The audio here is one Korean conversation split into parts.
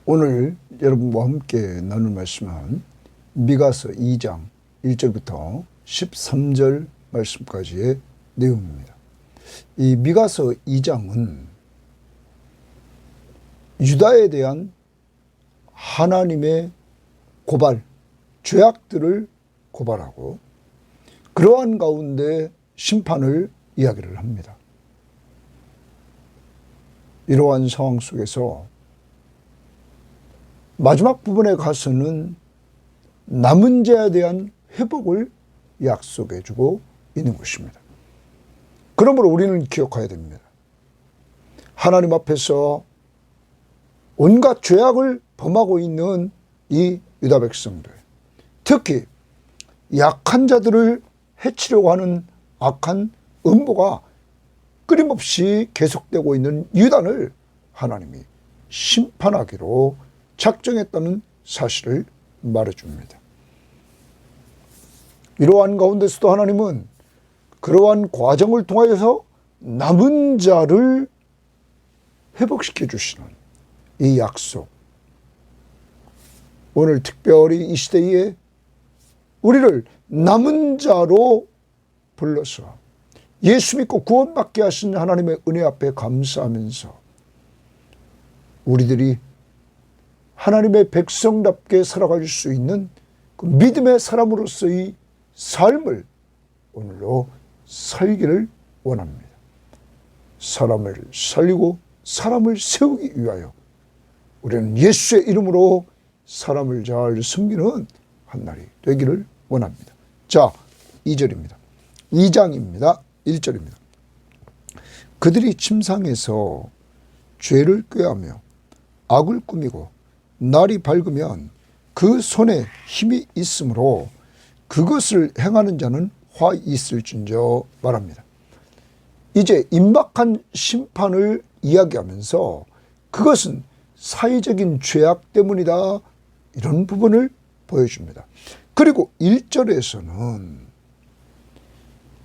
오늘 여러분과 함께 나눌 말씀은 미가서 2장 1절부터 13절 말씀까지의 내용입니다. 이 미가서 2장은 유다에 대한 하나님의 고발, 죄악들을 고발하고 그러한 가운데 심판을 이야기를 합니다. 이러한 상황 속에서 마지막 부분에 가서는 남은 자에 대한 회복을 약속해 주고 있는 것입니다. 그러므로 우리는 기억해야 됩니다. 하나님 앞에서 온갖 죄악을 범하고 있는 이 유다 백성들, 특히 약한 자들을 해치려고 하는 악한 음모가 끊임없이 계속되고 있는 유다를 하나님이 심판하기로 작정했다는 사실을 말해줍니다. 이러한 가운데서도 하나님은 그러한 과정을 통하여서 남은 자를 회복시켜 주시는 이 약속, 오늘 특별히 이 시대에 우리를 남은 자로 불러서 예수 믿고 구원받게 하신 하나님의 은혜 앞에 감사하면서 우리들이 하나님의 백성답게 살아갈 수 있는 그 믿음의 사람으로서의 삶을 오늘로 살기를 원합니다. 사람을 살리고 사람을 세우기 위하여 우리는 예수의 이름으로 사람을 잘 섬기는 한날이 되기를 원합니다. 자, 2절입니다. 2장입니다. 1절입니다. 그들이 침상에서 죄를 꾀하며 악을 꾸미고 날이 밝으면 그 손에 힘이 있으므로 그것을 행하는 자는 화 있을진저 말합니다. 이제 임박한 심판을 이야기하면서 그것은 사회적인 죄악 때문이다, 이런 부분을 보여줍니다. 그리고 1절에서는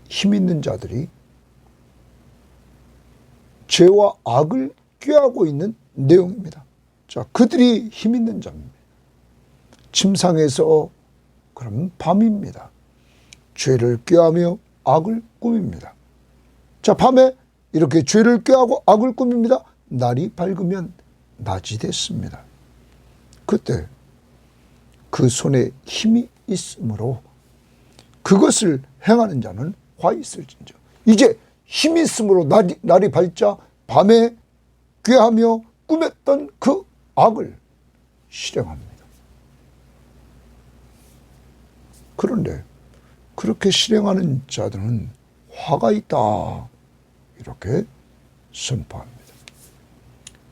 힘 있는 자들이 죄와 악을 꾀하고 있는 내용입니다. 자, 그들이 힘 있는 자입니다. 침상에서 그럼 밤입니다. 죄를 꾀하며 악을 꾸밉니다. 자, 밤에 이렇게 죄를 꾀하고 악을 꾸밉니다. 날이 밝으면 낮이 됐습니다. 그때 그 손에 힘이 있으므로 그것을 행하는 자는 화 있을진저. 이제 힘이 있으므로 날이 밝자 밤에 꾀하며 꾸몄던 그 악을 실행합니다. 그런데 그렇게 실행하는 자들은 화가 있다, 이렇게 선포합니다.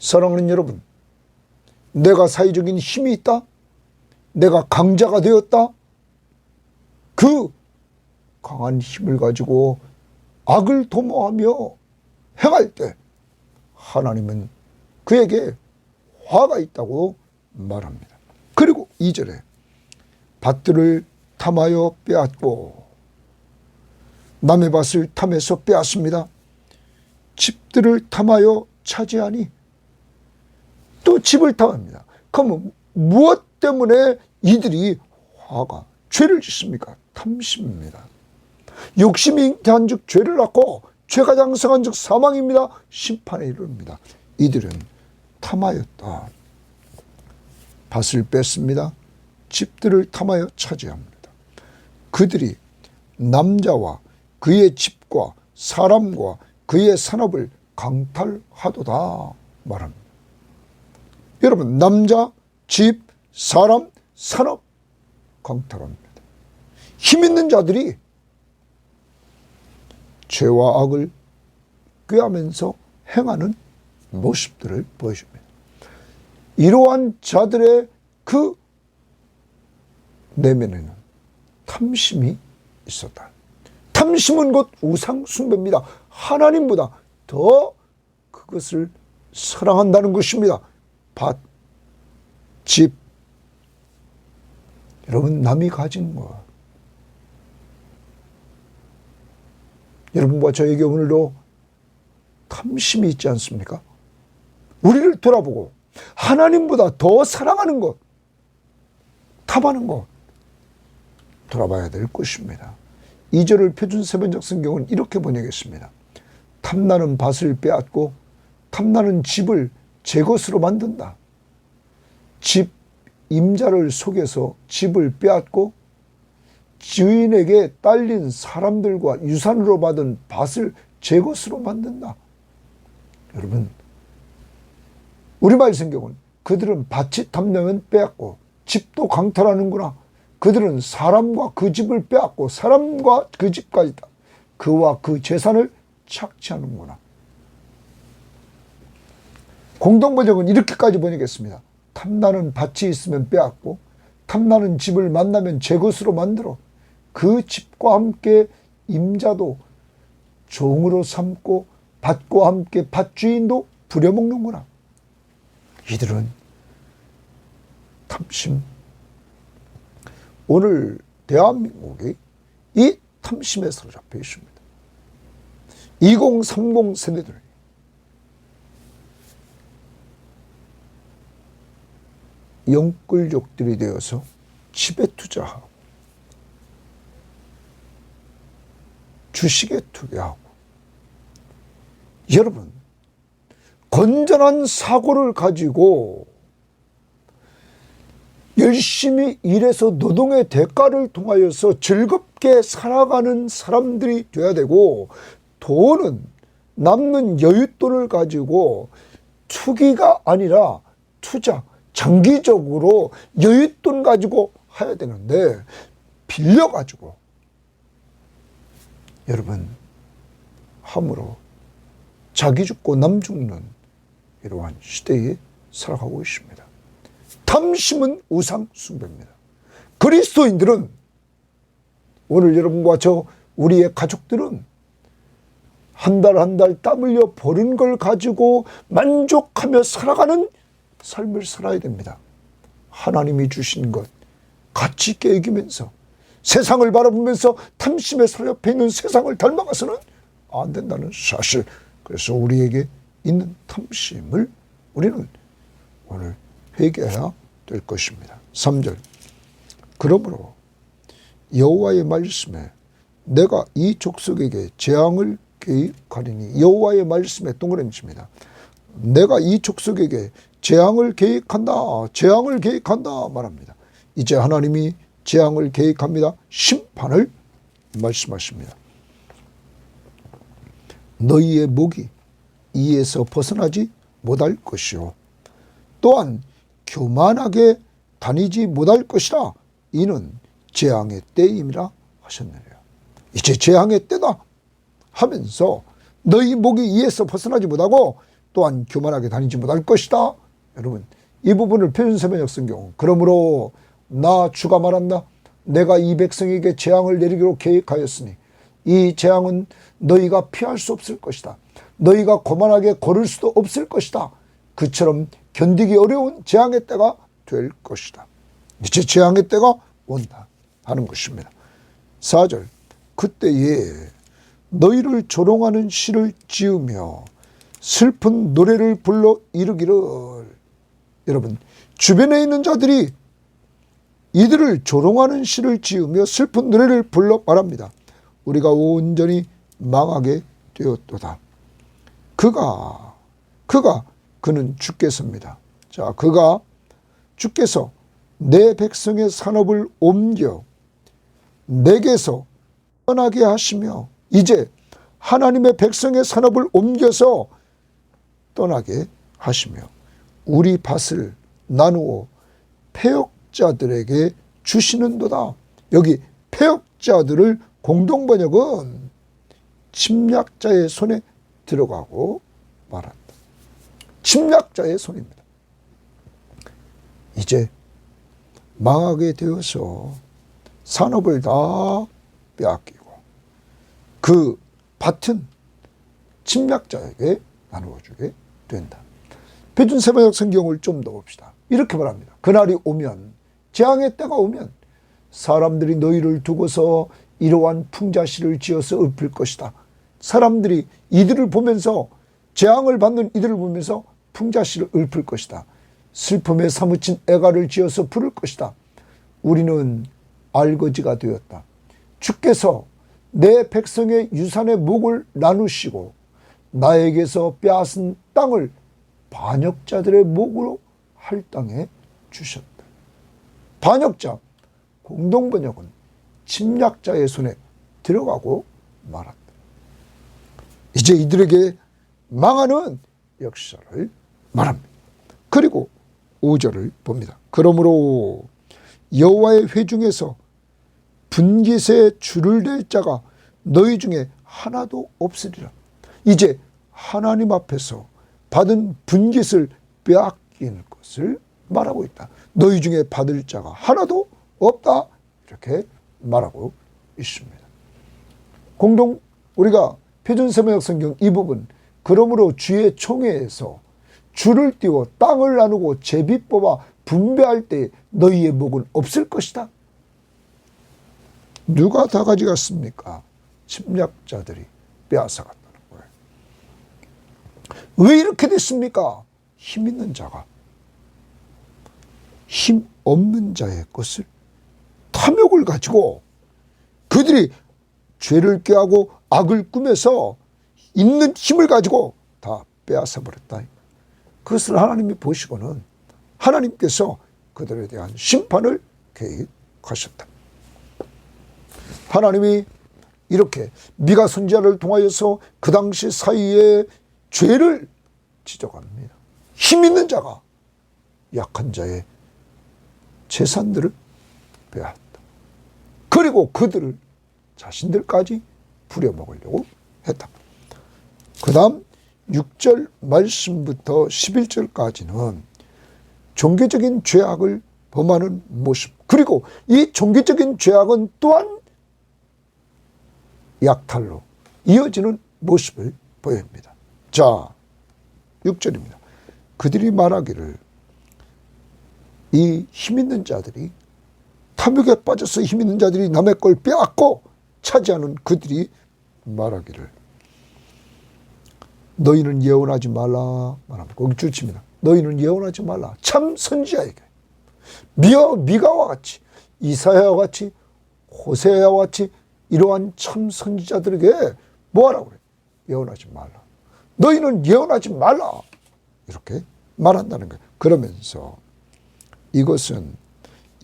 사랑하는 여러분, 내가 사회적인 힘이 있다, 내가 강자가 되었다, 그 강한 힘을 가지고 악을 도모하며 행할 때 하나님은 그에게 화가 있다고 말합니다. 그리고 2절에 밭들을 탐하여 빼앗고, 남의 밭을 탐해서 빼앗습니다. 집들을 탐하여 차지하니, 또 집을 탐합니다. 그러면 무엇 때문에 이들이 죄를 짓습니까? 탐심입니다. 욕심이 잉태한즉 죄를 낳고 죄가 장성한즉 사망입니다. 심판에 이릅니다. 이들은 탐하였다. 밭을 뺐습니다. 집들을 탐하여 차지합니다. 그들이 남자와 그의 집과 사람과 그의 산업을 강탈하도다 말합니다. 여러분, 남자, 집, 사람, 산업 강탈합니다. 힘 있는 자들이 죄와 악을 꾀하면서 행하는 모습들을 보여줍니다. 이러한 자들의 그 내면에는 탐심이 있었다. 탐심은 곧 우상 숭배입니다. 하나님보다 더 그것을 사랑한다는 것입니다. 밭, 집, 여러분, 남이 가진 것, 여러분과 저에게 오늘도 탐심이 있지 않습니까? 우리를 돌아보고 하나님보다 더 사랑하는 것, 탐하는 것 돌아봐야 될 것입니다. 2절을 표준세번역 성경은 이렇게 번역했습니다. 탐나는 밭을 빼앗고 탐나는 집을 제 것으로 만든다. 집 임자를 속여서 집을 빼앗고 주인에게 딸린 사람들과 유산으로 받은 밭을 제 것으로 만든다. 여러분, 우리말 성경은 그들은 밭이 탐나면 빼앗고 집도 강탈하는구나. 그들은 사람과 그 집을 빼앗고 사람과 그 집까지다. 그와 그 재산을 착취하는구나. 공동번역은 이렇게까지 번역했습니다. 탐나는 밭이 있으면 빼앗고 탐나는 집을 만나면 제 것으로 만들어 그 집과 함께 임자도 종으로 삼고 밭과 함께 밭주인도 부려먹는구나. 이들은 탐심. 오늘 대한민국이 이 탐심에 사로잡혀 있습니다. 2030 세대들 영끌족들이 되어서 집에 투자하고 주식에 투자하고 여러분 건전한 사고를 가지고 열심히 일해서 노동의 대가를 통하여서 즐겁게 살아가는 사람들이 돼야 되고 돈은 남는 여윳돈을 가지고 투기가 아니라 투자, 장기적으로 여윳돈 가지고 해야 되는데 빌려가지고 여러분 함으로 자기 죽고 남 죽는 이러한 시대에 살아가고 있습니다. 탐심은 우상 숭배입니다. 그리스도인들은 오늘 여러분과 저 우리의 가족들은 한 달 한 달 땀 흘려 버는 걸 가지고 만족하며 살아가는 삶을 살아야 됩니다. 하나님이 주신 것 가치 있게 여기면서 세상을 바라보면서 탐심에 사로잡혀 있는 세상을 닮아가서는 안 된다는 사실. 그래서 우리에게 있는 탐심을 우리는 오늘 회개해야 될 것입니다. 3절. 그러므로 여호와의 말씀에 내가 이 족속에게 재앙을 계획하리니, 여호와의 말씀에 동그라미칩니다. 내가 이 족속에게 재앙을 계획한다, 재앙을 계획한다 말합니다. 이제 하나님이 재앙을 계획합니다. 심판을 말씀하십니다. 너희의 목이 이에서 벗어나지 못할 것이요 또한 교만하게 다니지 못할 것이라. 이는 재앙의 때임이라 하셨느니라. 이제 재앙의 때다 하면서 너희 목이 이에서 벗어나지 못하고 또한 교만하게 다니지 못할 것이다. 여러분, 이 부분을 표준세번역 성경, 그러므로 나 주가 말한다. 내가 이 백성에게 재앙을 내리기로 계획하였으니 이 재앙은 너희가 피할 수 없을 것이다. 너희가 고만하게 걸을 수도 없을 것이다. 그처럼 견디기 어려운 재앙의 때가 될 것이다. 이제 재앙의 때가 온다 하는 것입니다. 4절. 그때에 너희를 조롱하는 시를 지으며 슬픈 노래를 불러 이르기를. 여러분, 주변에 있는 자들이 이들을 조롱하는 시를 지으며 슬픈 노래를 불러 말합니다. 우리가 온전히 망하게 되었도다. 그는 주께서입니다. 자, 주께서 내 백성의 산업을 옮겨 내게서 떠나게 하시며, 이제 하나님의 백성의 산업을 옮겨서 떠나게 하시며 우리 밭을 나누어 패역자들에게 주시는도다. 여기 패역자들을 공동번역은 침략자의 손에 들어가고 말한다. 침략자의 손입니다. 이제 망하게 되어서 산업을 다 빼앗기고 그 밭은 침략자에게 나누어주게 된다. 표준세번역 성경을 좀 더 봅시다. 이렇게 말합니다. 그날이 오면, 재앙의 때가 오면 사람들이 너희를 두고서 이러한 풍자시를 지어서 읊을 것이다. 사람들이 이들을 보면서, 재앙을 받는 이들을 보면서 풍자시를 읊을 것이다. 슬픔에 사무친 애가를 지어서 부를 것이다. 우리는 알거지가 되었다. 주께서 내 백성의 유산의 목을 나누시고 나에게서 빼앗은 땅을 반역자들의 목으로 할당해 주셨다. 반역자, 공동번역은 침략자의 손에 들어가고 말았다. 이제 이들에게 망하는 역사를 말합니다. 그리고 5절을 봅니다. 그러므로 여호와의 회중에서 분깃에 줄을 댈 자가 너희 중에 하나도 없으리라. 이제 하나님 앞에서 받은 분깃을 빼앗길 것을 말하고 있다. 너희 중에 받을 자가 하나도 없다. 이렇게 말하고 있습니다. 우리가 표준세번역 성경 이 부분, 그러므로 주의 총회에서 줄을 띄워 땅을 나누고 제비 뽑아 분배할 때 너희의 목은 없을 것이다. 누가 다 가져갔습니까? 침략자들이 빼앗아갔다는 거예요. 왜 이렇게 됐습니까? 힘 있는 자가 힘 없는 자의 것을 탐욕을 가지고 그들이 죄를 꾀하고 악을 꾸며서 있는 힘을 가지고 다 빼앗아 버렸다. 그것을 하나님이 보시고는 하나님께서 그들에 대한 심판을 계획하셨다. 하나님이 이렇게 미가 선지자를 통하여서 그 당시 사이에 죄를 지적합니다. 힘 있는 자가 약한 자의 재산들을 빼앗다. 그리고 그들을 자신들까지 부려먹으려고 했다. 그 다음 6절 말씀부터 11절까지는 종교적인 죄악을 범하는 모습, 그리고 이 종교적인 죄악은 또한 약탈로 이어지는 모습을 보여줍니다. 자, 6절입니다. 그들이 말하기를, 이 힘있는 자들이, 탐욕에 빠져서 힘있는 자들이 남의 걸 빼앗고 차지하는 그들이 말하기를, 너희는 예언하지 말라 말합니다. 거기 줄칩니다. 너희는 예언하지 말라. 참 선지자에게, 미가와 같이, 이사야와 같이, 호세아와 같이 이러한 참 선지자들에게 뭐하라고 그래? 예언하지 말라. 너희는 예언하지 말라. 이렇게 말한다는 거예요. 그러면서 이것은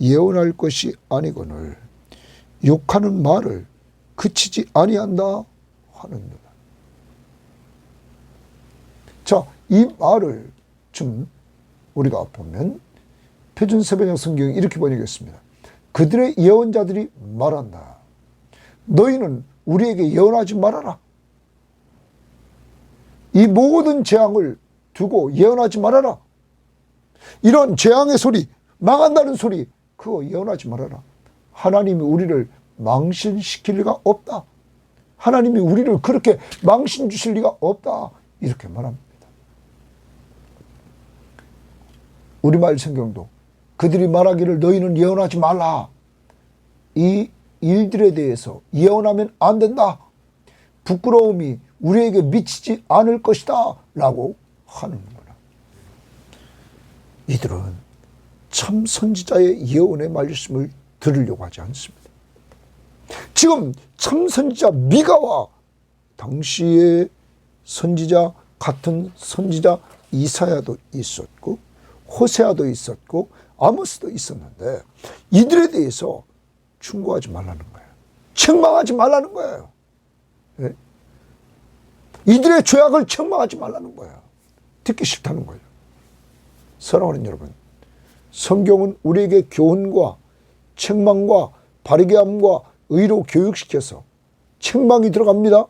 예언할 것이 아니거늘 욕하는 말을 그치지 아니한다 하느니라. 자, 이 말을 좀 우리가 보면 표준세번역 성경이 이렇게 번역했습니다. 그들의 예언자들이 말한다. 너희는 우리에게 예언하지 말아라. 이 모든 재앙을 두고 예언하지 말아라. 이런 재앙의 소리, 망한다는 소리, 그거 예언하지 말아라. 하나님이 우리를 망신시킬 리가 없다. 하나님이 우리를 그렇게 망신 주실 리가 없다. 이렇게 말합니다. 우리말 성경도 그들이 말하기를 너희는 예언하지 말라. 이 일들에 대해서 예언하면 안 된다. 부끄러움이 우리에게 미치지 않을 것이다. 라고 하는 거라. 이들은 참 선지자의 예언의 말씀을 들으려고 하지 않습니다. 지금 참 선지자 미가와 당시의 선지자, 같은 선지자 이사야도 있었고 호세아도 있었고 아모스도 있었는데 이들에 대해서 충고하지 말라는 거예요. 책망하지 말라는 거예요. 네? 이들의 죄악을 책망하지 말라는 거예요. 듣기 싫다는 거예요. 사랑하는 여러분, 성경은 우리에게 교훈과 책망과 바르게 함과 의로 교육시켜서 책망이 들어갑니다.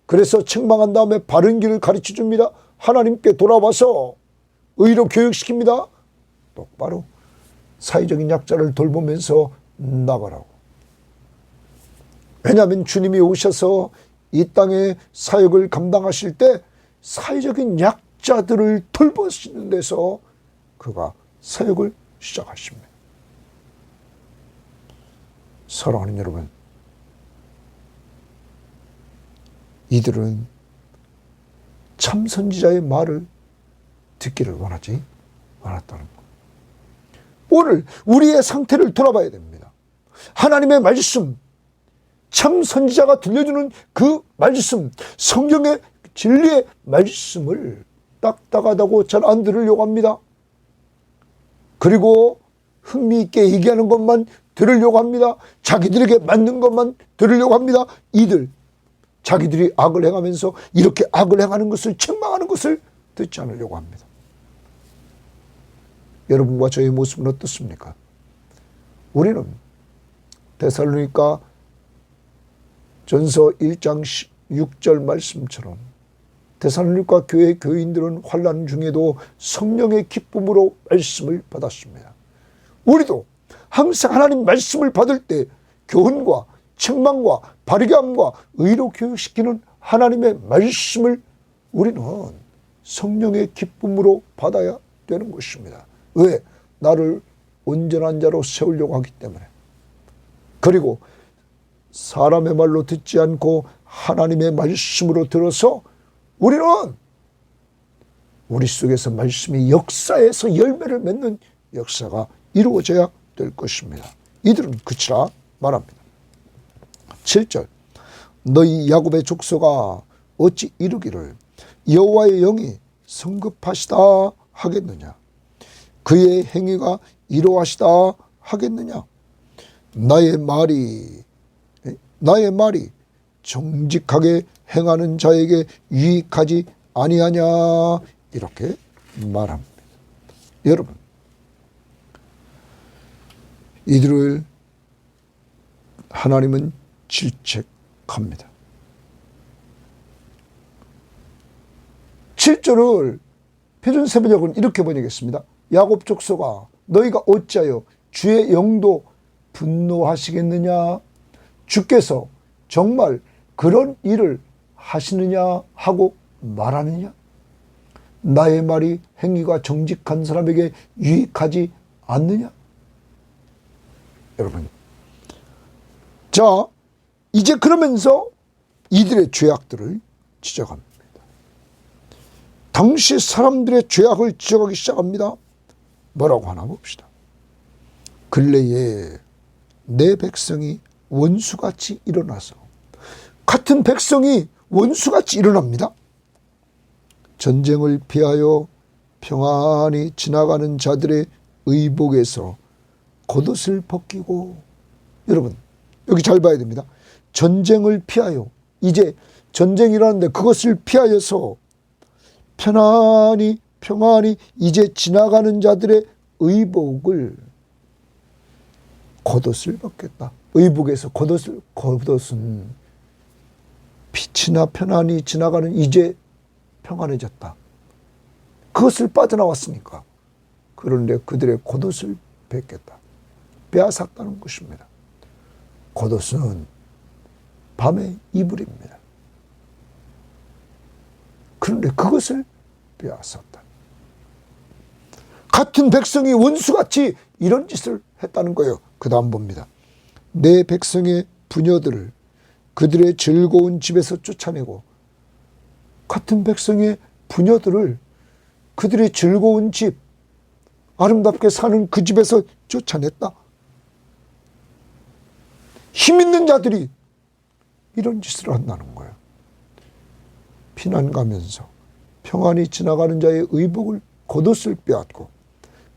그래서 책망한 다음에 바른 길을 가르쳐 줍니다. 하나님께 돌아와서 의로 교육시킵니다. 똑바로 사회적인 약자를 돌보면서 나가라고. 왜냐하면 주님이 오셔서 이 땅의 사역을 감당하실 때 사회적인 약자들을 돌보시는 데서 그가 사역을 시작하십니다. 사랑하는 여러분, 이들은 참 선지자의 말을 듣기를 원하지 않았다는 것. 오늘 우리의 상태를 돌아봐야 됩니다. 하나님의 말씀, 참 선지자가 들려주는 그 말씀, 성경의 진리의 말씀을 딱딱하다고 잘 안 들으려고 합니다. 그리고 흥미있게 얘기하는 것만 들으려고 합니다. 자기들에게 맞는 것만 들으려고 합니다. 이들 자기들이 악을 행하면서 이렇게 악을 행하는 것을 책망하는 것을 듣지 않으려고 합니다. 여러분과 저의 모습은 어떻습니까? 우리는 데살로니가 전서 1장 6절 말씀처럼 데살로니가 교회 교인들은 환난 중에도 성령의 기쁨으로 말씀을 받았습니다. 우리도 항상 하나님 말씀을 받을 때 교훈과 책망과 바르게 함과 의로 교육시키는 하나님의 말씀을 우리는 성령의 기쁨으로 받아야 되는 것입니다. 왜? 나를 온전한 자로 세우려고 하기 때문에. 그리고 사람의 말로 듣지 않고 하나님의 말씀으로 들어서 우리는 우리 속에서 말씀이 역사에서 열매를 맺는 역사가 이루어져야 될 것입니다. 이들은 그치라 말합니다. 7절 너희 야곱의 족속아 어찌 이르기를 여호와의 영이 성급하시다 하겠느냐 그의 행위가 이로하시다 하겠느냐 나의 말이 정직하게 행하는 자에게 유익하지 아니하냐 이렇게 말합니다. 여러분 이들을 하나님은 질책합니다. 7절을 표준세번역은 이렇게 번역했습니다. 야곱 족속아 너희가 어찌하여 주의 영도 분노하시겠느냐 주께서 정말 그런 일을 하시느냐 하고 말하느냐 나의 말이 행위가 정직한 사람에게 유익하지 않느냐. 여러분 자 이제 그러면서 이들의 죄악들을 지적합니다. 당시 사람들의 죄악을 지적하기 시작합니다. 뭐라고 하나 봅시다. 근래에 내 백성이 원수같이 일어나서 같은 백성이 원수같이 일어납니다. 전쟁을 피하여 평안히 지나가는 자들의 의복에서 겉옷을 벗기고 여러분 여기 잘 봐야 됩니다. 전쟁을 피하여 이제 전쟁이 일어났는데 그것을 피하여서 평안히 이제 지나가는 자들의 의복을 겉옷을 벗겠다. 의복에서 겉옷은 빛이나 편안히 지나가는 이제 평안해졌다. 그것을 빠져나왔으니까. 그런데 그들의 겉옷을 벗겠다. 빼앗았다는 것입니다. 겉옷은 밤의 이불입니다. 그런데 그것을 빼앗았다. 같은 백성이 원수같이 이런 짓을 했다는 거예요. 그 다음 봅니다. 내 백성의 부녀들을 그들의 즐거운 집에서 쫓아내고 같은 백성의 부녀들을 그들의 즐거운 집 아름답게 사는 그 집에서 쫓아냈다. 힘 있는 자들이 이런 짓을 한다는 거예요. 피난 가면서 평안히 지나가는 자의 의복을 겉옷을 빼앗고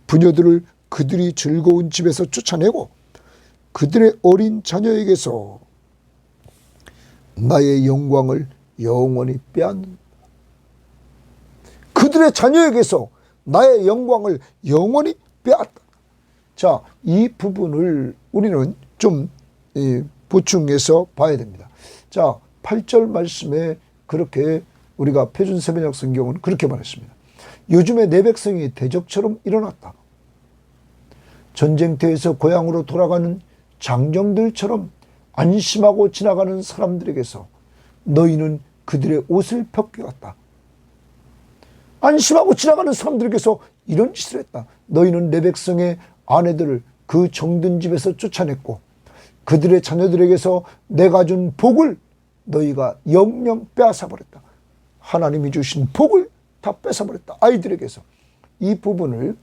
부녀들을 그들이 즐거운 집에서 쫓아내고 그들의 어린 자녀에게서 나의 영광을 영원히 빼앗는다. 그들의 자녀에게서 나의 영광을 영원히 빼앗다. 자, 이 부분을 우리는 좀 보충해서 봐야 됩니다. 자, 8절 말씀에 그렇게 우리가 표준세번역 성경은 그렇게 말했습니다. 요즘에 내 백성이 대적처럼 일어났다. 전쟁터에서 고향으로 돌아가는 장정들처럼 안심하고 지나가는 사람들에게서 너희는 그들의 옷을 벗겨갔다. 안심하고 지나가는 사람들에게서 이런 짓을 했다. 너희는 내 백성의 아내들을 그 정든 집에서 쫓아냈고 그들의 자녀들에게서 내가 준 복을 너희가 영영 빼앗아버렸다. 하나님이 주신 복을 다 뺏어버렸다. 아이들에게서. 이 부분을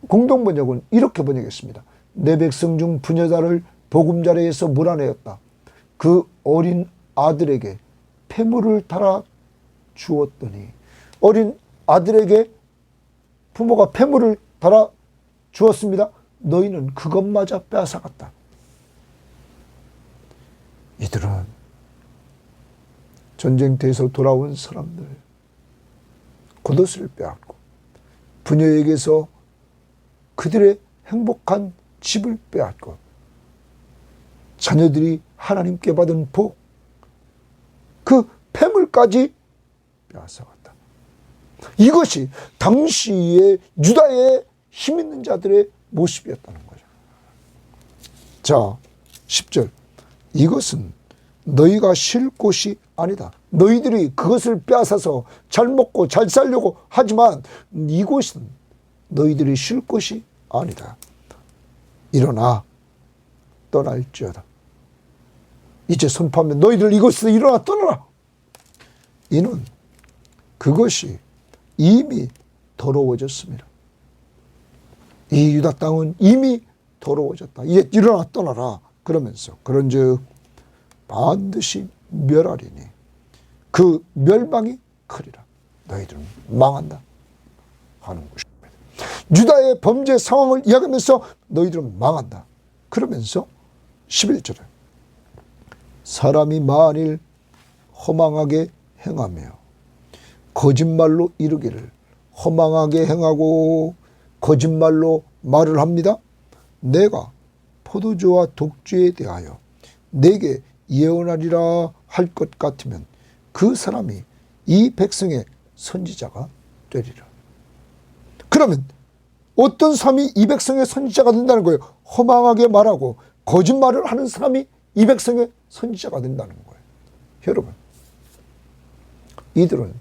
공동 번역은 이렇게 번역했습니다. 내 백성 중 부녀자를 보금자리에서 몰아내었다. 그 어린 아들에게 폐물을 달아 주었더니, 어린 아들에게 부모가 폐물을 달아 주었습니다. 너희는 그것마저 빼앗아갔다. 이들은 전쟁터에서 돌아온 사람들, 겉옷을 빼앗고 부녀에게서 그들의 행복한 집을 빼앗고 자녀들이 하나님께 받은 복, 그 폐물까지 빼앗아갔다. 이것이 당시의 유다의 힘 있는 자들의 모습이었다는 거죠. 자, 10절. 이것은 너희가 쉴 곳이 아니다. 너희들이 그것을 빼앗아서 잘 먹고 잘 살려고 하지만 이곳은 너희들이 쉴 곳이 아니다. 일어나 떠날지어다. 이제 선포하면 너희들 이곳에서 일어나 떠나라. 이는 그것이 이미 더러워졌습니다. 이 유다 땅은 이미 더러워졌다. 이제 일어나 떠나라. 그러면서 그런즉 반드시 멸하리니 그 멸망이 크리라. 너희들은 망한다 하는 것입니다. 유다의 범죄 상황을 이야기하면서 너희들은 망한다. 그러면서 11절에 사람이 만일 허망하게 행하며 거짓말로 이르기를 허망하게 행하고 거짓말로 말을 합니다. 내가 포도주와 독주에 대하여 내게 예언하리라 할 것 같으면 그 사람이 이 백성의 선지자가 되리라. 그러면 어떤 사람이 이 백성의 선지자가 된다는 거예요? 허망하게 말하고 거짓말을 하는 사람이 이 백성의 선지자가 된다는 거예요. 여러분, 이들은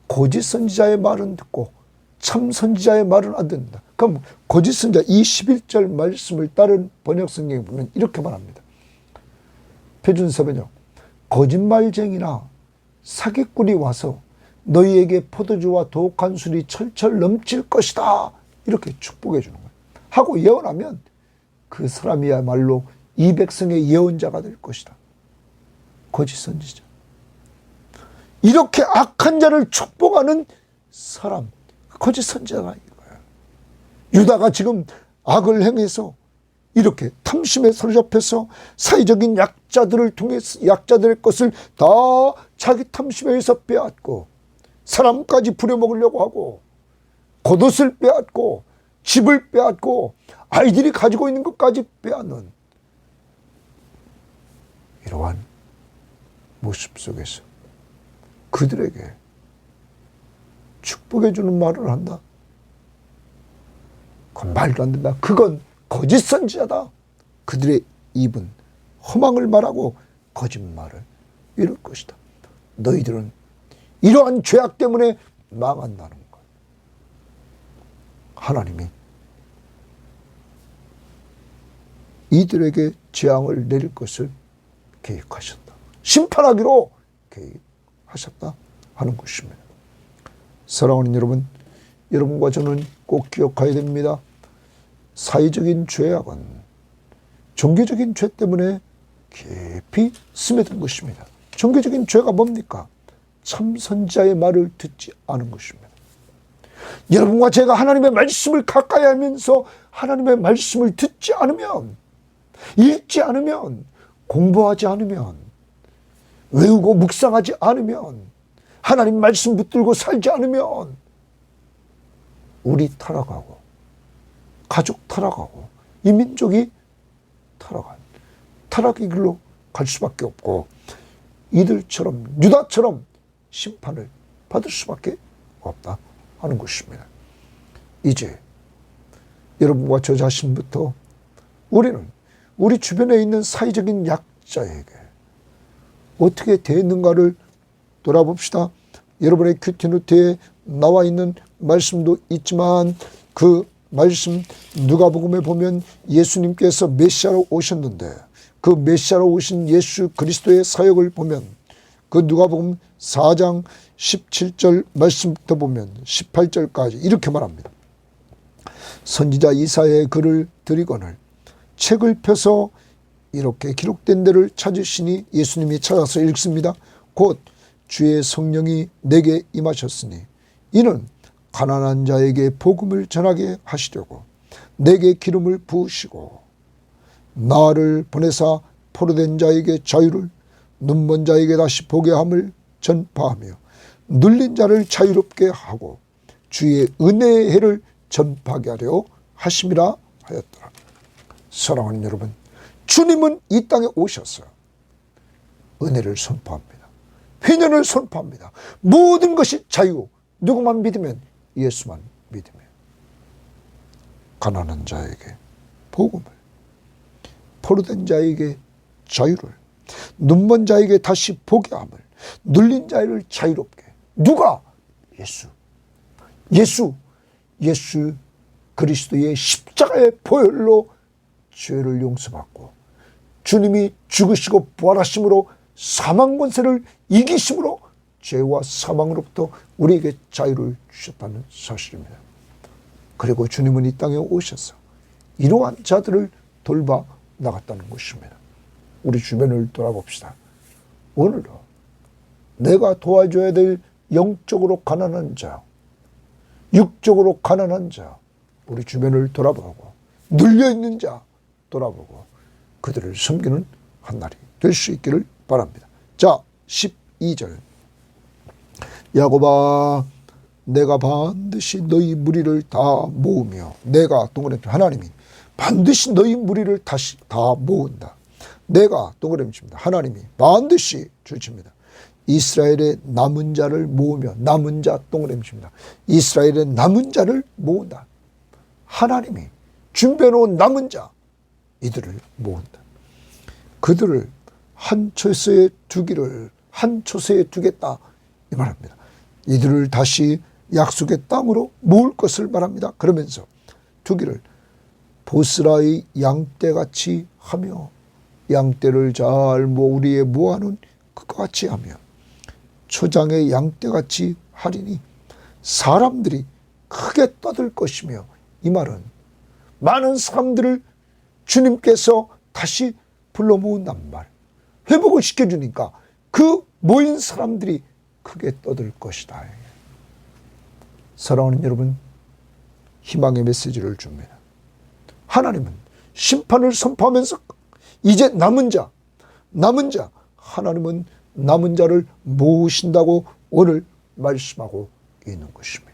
거짓 선지자의 말은 듣고 참 선지자의 말은 안 듣는다. 그럼 거짓 선지자, 이 11절 말씀을 다른 번역 성경에 보면 이렇게 말합니다. 표준서 번역, 거짓말쟁이나 사기꾼이 와서 너희에게 포도주와 독한 술이 철철 넘칠 것이다. 이렇게 축복해 주는 거예요. 하고 예언하면 그 사람이야말로 이 백성의 예언자가 될 것이다. 거짓 선지자. 이렇게 악한 자를 축복하는 사람, 거짓 선지자가 이거예요. 유다가 지금 악을 행해서 이렇게 탐심에 사로잡혀서 사회적인 약자들을 통해서 약자들의 것을 다 자기 탐심에 의해서 빼앗고 사람까지 부려먹으려고 하고 겉옷을 빼앗고 집을 빼앗고 아이들이 가지고 있는 것까지 빼앗는 이러한 모습 속에서 그들에게 축복해 주는 말을 한다. 그건 말도 안 된다. 그건 거짓 선지자다. 그들의 입은 허망을 말하고 거짓말을 이룰 것이다. 너희들은 이러한 죄악 때문에 망한다는 것. 하나님이 이들에게 재앙을 내릴 것을 계획하셨다. 심판하기로 계획하셨다 하는 것입니다. 사랑하는 여러분, 여러분과 저는 꼭 기억해야 됩니다. 사회적인 죄악은 종교적인 죄 때문에 깊이 스며든 것입니다. 종교적인 죄가 뭡니까? 참 선지자의 말을 듣지 않은 것입니다. 여러분과 제가 하나님의 말씀을 가까이 하면서 하나님의 말씀을 듣지 않으면, 읽지 않으면, 공부하지 않으면, 외우고 묵상하지 않으면, 하나님 말씀 붙들고 살지 않으면 우리 타락하고 가족 타락하고 이 민족이 타락의 길로 갈 수밖에 없고 이들처럼 유다처럼 심판을 받을 수밖에 없다 하는 것입니다. 이제 여러분과 저 자신부터 우리는 우리 주변에 있는 사회적인 약자에게 어떻게 대했는가를 돌아봅시다. 여러분의 큐티노트에 나와 있는 말씀도 있지만 그 말씀 누가복음에 보면 예수님께서 메시아로 오셨는데 그 메시아로 오신 예수 그리스도의 사역을 보면 그 누가복음 4장 17절 말씀부터 보면 18절까지 이렇게 말합니다. 선지자 이사야의 글을 드리거늘 책을 펴서 이렇게 기록된 데를 찾으시니 예수님이 찾아서 읽습니다. 곧 주의 성령이 내게 임하셨으니 이는 가난한 자에게 복음을 전하게 하시려고 내게 기름을 부으시고 나를 보내사 포로된 자에게 자유를 눈먼 자에게 다시 보게 함을 전파하며 눌린 자를 자유롭게 하고 주의 은혜의 해를 전파하게 하려 하심이라 하였더라. 사랑하는 여러분, 주님은 이 땅에 오셔서 은혜를 선포합니다. 회년을 선포합니다. 모든 것이 자유. 누구만 믿으면? 예수만 믿으면. 가난한 자에게 복음을, 포로된 자에게 자유를, 눈먼 자에게 다시 보게 함을, 눌린 자를 자유롭게. 누가? 예수 그리스도의 십자가의 보혈로 죄를 용서받고 주님이 죽으시고 부활하심으로 사망 권세를 이기심으로 죄와 사망으로부터 우리에게 자유를 주셨다는 사실입니다. 그리고 주님은 이 땅에 오셔서 이러한 자들을 돌봐 나갔다는 것입니다. 우리 주변을 돌아봅시다. 오늘도 내가 도와줘야 될 영적으로 가난한 자, 육적으로 가난한 자, 우리 주변을 돌아보고 눌려있는 자 돌아보고 그들을 섬기는 한 날이 될 수 있기를 바랍니다. 자, 12절. 야곱아, 내가 반드시 너희 무리를 다 모으며, 내가 동그라미 하나님이 반드시 너희 무리를 다시 다 모은다. 내가 동그라미 칩니다. 하나님이 반드시 주십니다. 이스라엘의 남은 자를 모으며, 남은 자 동그라미 칩니다. 이스라엘의 남은 자를 모은다. 하나님이 준비해놓은 남은 자, 이들을 모은다. 그들을 한 초서에 두기를 한 초서에 두겠다 이 말합니다. 이들을 다시 약속의 땅으로 모을 것을 말합니다. 그러면서 두기를 보스라의 양떼같이 하며, 양떼를 잘 우리에 모아놓은 그것 같이 하며 초장의 양떼같이 하리니 사람들이 크게 떠들 것이며. 이 말은 많은 사람들을 주님께서 다시 불러 모은단 말, 회복을 시켜주니까 그 모인 사람들이 크게 떠들 것이다. 사랑하는 여러분, 희망의 메시지를 줍니다. 하나님은 심판을 선포하면서 이제 남은 자, 하나님은 남은 자를 모으신다고 오늘 말씀하고 있는 것입니다.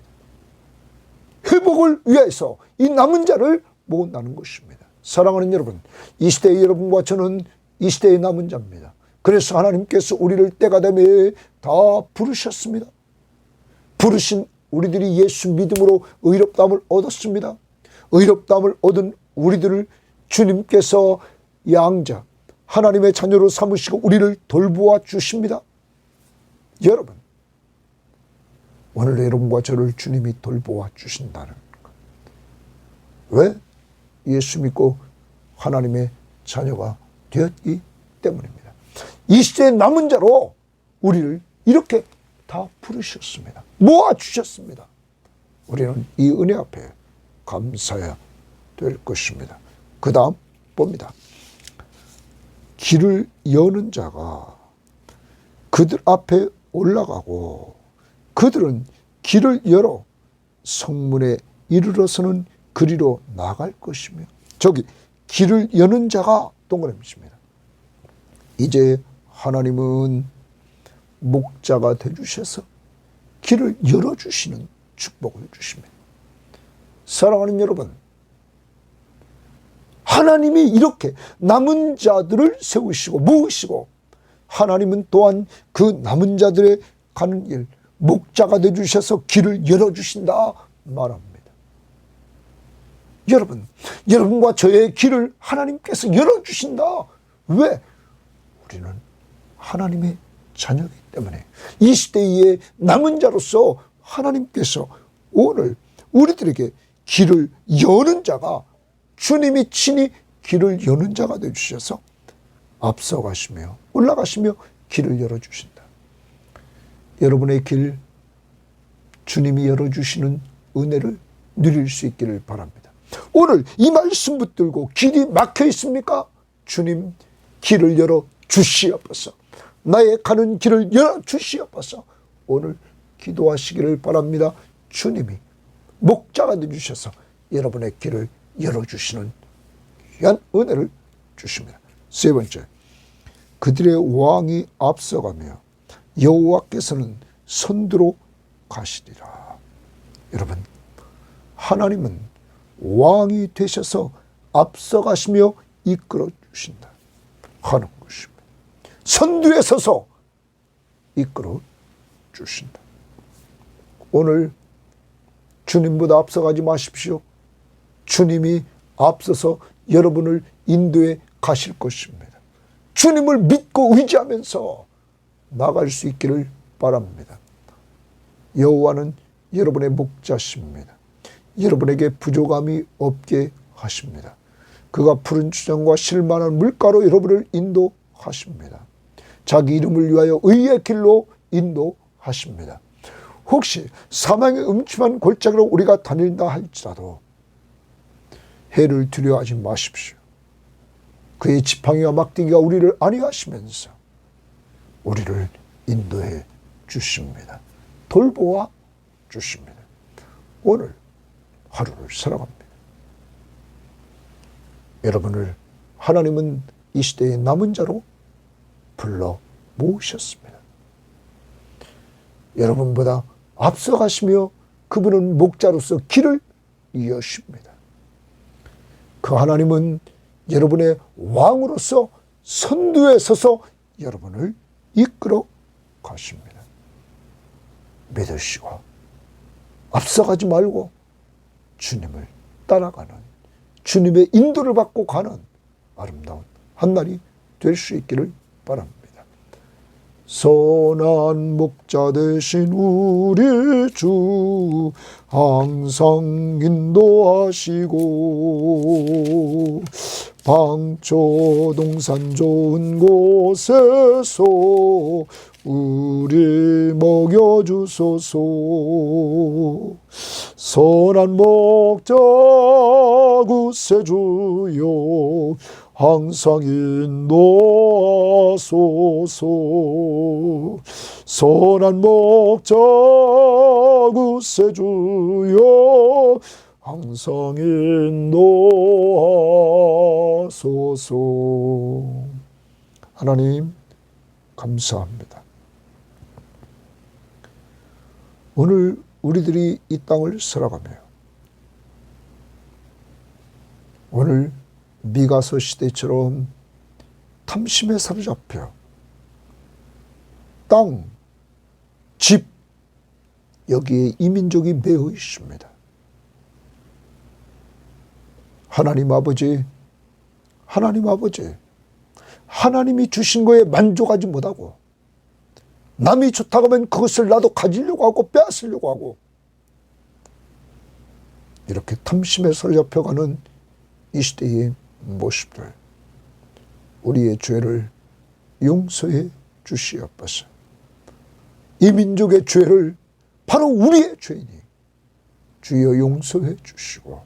회복을 위해서 이 남은 자를 모은다는 것입니다. 사랑하는 여러분, 이 시대의 여러분과 저는 이 시대의 남은 자입니다. 그래서 하나님께서 우리를 때가 되면 다 부르셨습니다. 부르신 우리들이 예수 믿음으로 의롭다함을 얻었습니다. 의롭다함을 얻은 우리들을 주님께서 양자, 하나님의 자녀로 삼으시고 우리를 돌보아 주십니다. 여러분, 오늘 여러분과 저를 주님이 돌보아 주신다는 것. 왜? 예수 믿고 하나님의 자녀가 되었기 때문입니다. 이 시대의 남은 자로 우리를 이렇게 다 부르셨습니다. 모아주셨습니다. 우리는 이 은혜 앞에 감사해야 될 것입니다. 그 다음 봅니다. 길을 여는 자가 그들 앞에 올라가고 그들은 길을 열어 성문에 이르러서는 그리로 나갈 것이며. 저기 길을 여는 자가 동그라미입니다. 이제 하나님은 목자가 되주셔서 길을 열어주시는 축복을 주십니다. 사랑하는 여러분, 하나님이 이렇게 남은 자들을 세우시고 모으시고 하나님은 또한 그 남은 자들의 가는 길 목자가 되주셔서 길을 열어주신다 말합니다. 여러분, 여러분과 저의 길을 하나님께서 열어주신다. 왜? 우리는 하나님의 자녀이기 때문에 이 시대의 남은 자로서 하나님께서 오늘 우리들에게 길을 여는 자가 주님이 친히 길을 여는 자가 되주셔서 앞서가시며 올라가시며 길을 열어주신다. 여러분의 길 주님이 열어주시는 은혜를 누릴 수 있기를 바랍니다. 오늘 이 말씀 붙들고 길이 막혀 있습니까? 주님, 길을 열어 주시옵소서. 나의 가는 길을 열어 주시옵소서. 오늘 기도하시기를 바랍니다. 주님이 목자가 되주셔서 여러분의 길을 열어주시는 귀한 은혜를 주십니다. 세 번째, 그들의 왕이 앞서가며 여호와께서는 선두로 가시리라. 여러분, 하나님은 왕이 되셔서 앞서가시며 이끌어 주신다 하는 것입니다. 선두에 서서 이끌어 주신다. 오늘 주님보다 앞서가지 마십시오. 주님이 앞서서 여러분을 인도해 가실 것입니다. 주님을 믿고 의지하면서 나갈 수 있기를 바랍니다. 여호와는 여러분의 목자십니다. 여러분에게 부족함이 없게 하십니다. 그가 푸른 추정과 실만한 물가로 여러분을 인도하십니다. 자기 이름을 위하여 의의 길로 인도하십니다. 혹시 사망의 음침한 골짜기로 우리가 다닌다 할지라도 해를 두려워하지 마십시오. 그의 지팡이와 막대기가 우리를 안위하시면서 우리를 인도해 주십니다. 돌보아 주십니다. 오늘 하루를 살아갑니다. 여러분을 하나님은 이 시대의 남은 자로 불러 모으셨습니다. 여러분보다 앞서가시며 그분은 목자로서 길을 여십니다. 그 하나님은 여러분의 왕으로서 선두에 서서 여러분을 이끌어 가십니다. 믿으시고 앞서가지 말고 주님을 따라가는, 주님의 인도를 받고 가는 아름다운 한날이 될 수 있기를 바랍니다. 선한 목자 되신 우리 주 항상 인도하시고 방초 동산 좋은 곳에서 우리 먹여주소서. 선한 목자 구세주여 항상 인도하소서. 선한 목자 구세주여 항상 인도하소서. 하나님 감사합니다. 오늘 우리들이 이 땅을 살아가며 오늘 미가서 시대처럼 탐심에 사로잡혀 땅, 집 여기에 이민족이 매여 있습니다. 하나님 아버지, 하나님이 주신 거에 만족하지 못하고 남이 좋다고 하면 그것을 나도 가지려고 하고 빼앗으려고 하고 이렇게 탐심에 사로잡혀가는 이 시대의 모습들, 우리의 죄를 용서해 주시옵소서. 이 민족의 죄를 바로 우리의 죄이니 주여 용서해 주시고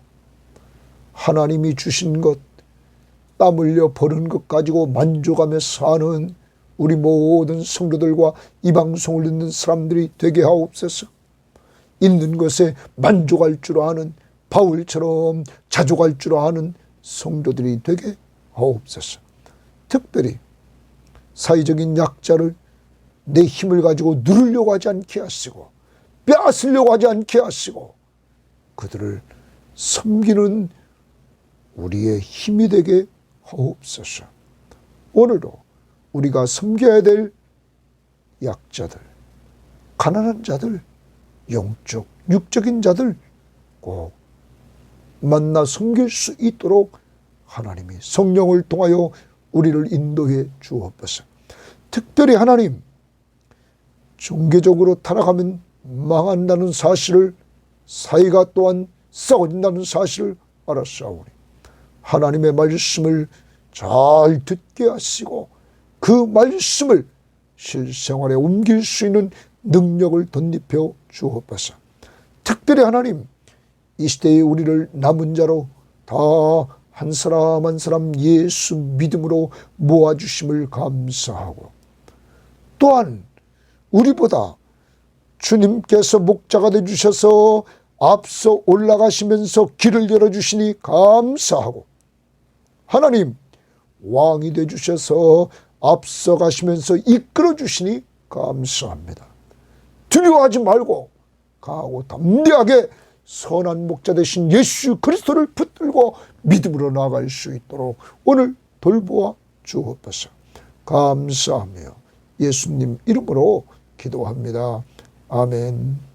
하나님이 주신 것, 땀 흘려 버는 것 가지고 만족하며 사는 우리 모든 성도들과 이 방송을 듣는 사람들이 되게 하옵소서. 있는 것에 만족할 줄 아는 바울처럼 자족할 줄 아는 성도들이 되게 하옵소서. 특별히 사회적인 약자를 내 힘을 가지고 누르려고 하지 않게 하시고 빼앗으려고 하지 않게 하시고 그들을 섬기는 우리의 힘이 되게 하옵소서. 오늘도 우리가 섬겨야 될 약자들, 가난한 자들, 영적, 육적인 자들 꼭 만나 섬길 수 있도록 하나님이 성령을 통하여 우리를 인도해 주옵소서. 특별히 하나님, 종교적으로 타락하면 망한다는 사실을, 사회가 또한 썩어진다는 사실을 알았사오니 하나님의 말씀을 잘 듣게 하시고 그 말씀을 실생활에 옮길 수 있는 능력을 덧입혀 주옵소서. 특별히 하나님, 이 시대에 우리를 남은 자로 다 한 사람 한 사람 예수 믿음으로 모아주심을 감사하고, 또한 우리보다 주님께서 목자가 되주셔서 앞서 올라가시면서 길을 열어주시니 감사하고, 하나님 왕이 되주셔서 앞서 가시면서 이끌어 주시니 감사합니다. 두려워하지 말고 강하고 담대하게 선한 목자 되신 예수 그리스도를 붙들고 믿음으로 나아갈 수 있도록 오늘 돌보아 주옵소서. 감사하며 예수님 이름으로 기도합니다. 아멘.